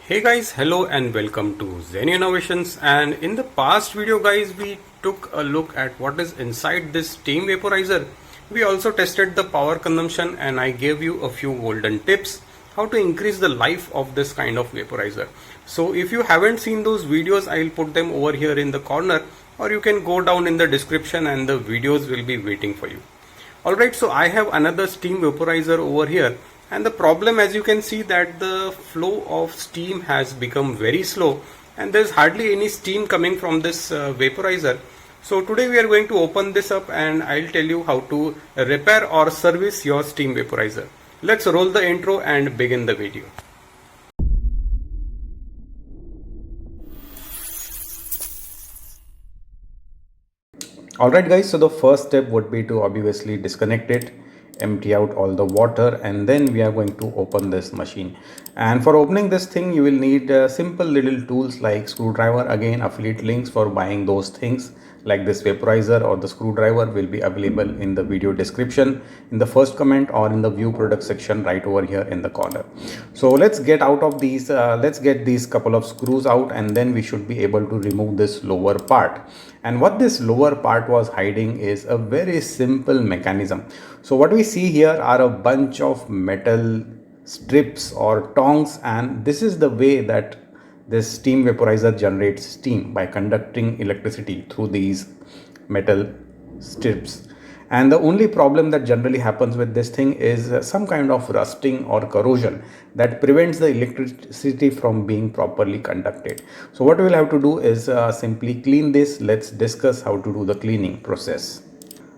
Hey guys, hello and welcome to Zen Innovations. And in the past video guys, we took a look at what is inside this Steam Vaporizer. We also tested the power consumption and I gave you a few golden tips how to increase the life of this kind of vaporizer. So if you haven't seen those videos, I'll put them over here in the corner, or you can go down in the description and the videos will be waiting for you. Alright, so I have another Steam Vaporizer over here. And the problem, as you can see, that the flow of steam has become very slow and there's hardly any steam coming from this vaporizer. So today we are going to open this up and I'll tell you how to repair or service your steam vaporizer. Let's roll the intro and begin the video. Alright guys, so the first step would be to obviously disconnect it, empty out all the water, and then we are going to open this machine. And for opening this thing you will need simple little tools like screwdriver. Again, affiliate links for buying those things like this vaporizer or the screwdriver will be available in the video description, in the first comment, or in the view product section right over here in the corner. So let's get out of these let's get these couple of screws out, and then we should be able to remove this lower part. And what this lower part was hiding is a very simple mechanism. So what we see here are a bunch of metal strips or tongs, and this is the way that this steam vaporizer generates steam, by conducting electricity through these metal strips. And the only problem that generally happens with this thing is some kind of rusting or corrosion that prevents the electricity from being properly conducted. So what we will have to do is simply clean this. Let's discuss how to do the cleaning process.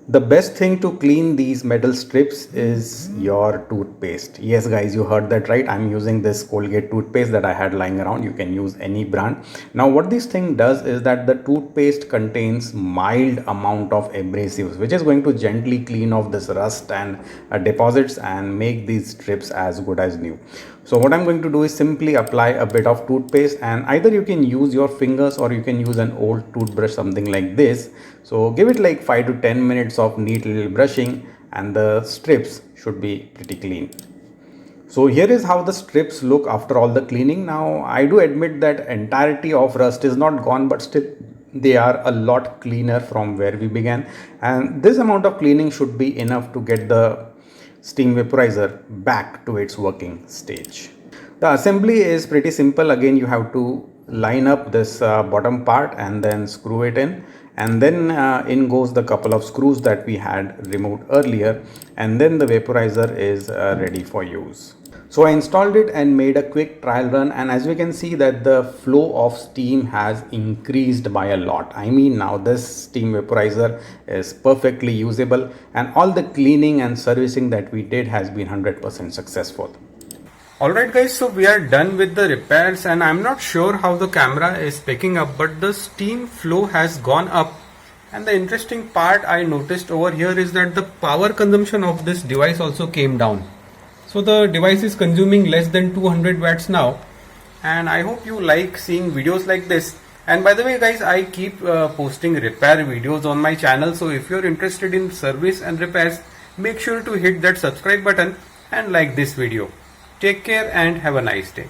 The best thing to clean these metal strips is your toothpaste. Yes guys, you heard that right. I'm using this Colgate toothpaste that I had lying around. You can use any brand. Now what this thing does is that the toothpaste contains mild amount of abrasives, which is going to gently clean off this rust and deposits and make these strips as good as new. So what I'm going to do is simply apply a bit of toothpaste, and either you can use your fingers or you can use an old toothbrush, something like this. So give it like 5 to 10 minutes of neat little brushing and the strips should be pretty clean. So here is how the strips look after all the cleaning. Now I do admit that entirety of rust is not gone, but still they are a lot cleaner from where we began, and this amount of cleaning should be enough to get the steam vaporizer back to its working stage. The assembly is pretty simple. Again, you have to line up this bottom part and then screw it in, and then in goes the couple of screws that we had removed earlier, and then the vaporizer is ready for use. So I installed it and made a quick trial run, and as we can see that the flow of steam has increased by a lot. I mean, now this steam vaporizer is perfectly usable, and all the cleaning and servicing that we did has been 100% successful. Alright guys, so we are done with the repairs, and I'm not sure how the camera is picking up, but the steam flow has gone up. And the interesting part I noticed over here is that the power consumption of this device also came down. So the device is consuming less than 200 watts now, and I hope you like seeing videos like this. And by the way guys, I keep posting repair videos on my channel, so if you're interested in service and repairs, make sure to hit that subscribe button and like this video. Take care and have a nice day.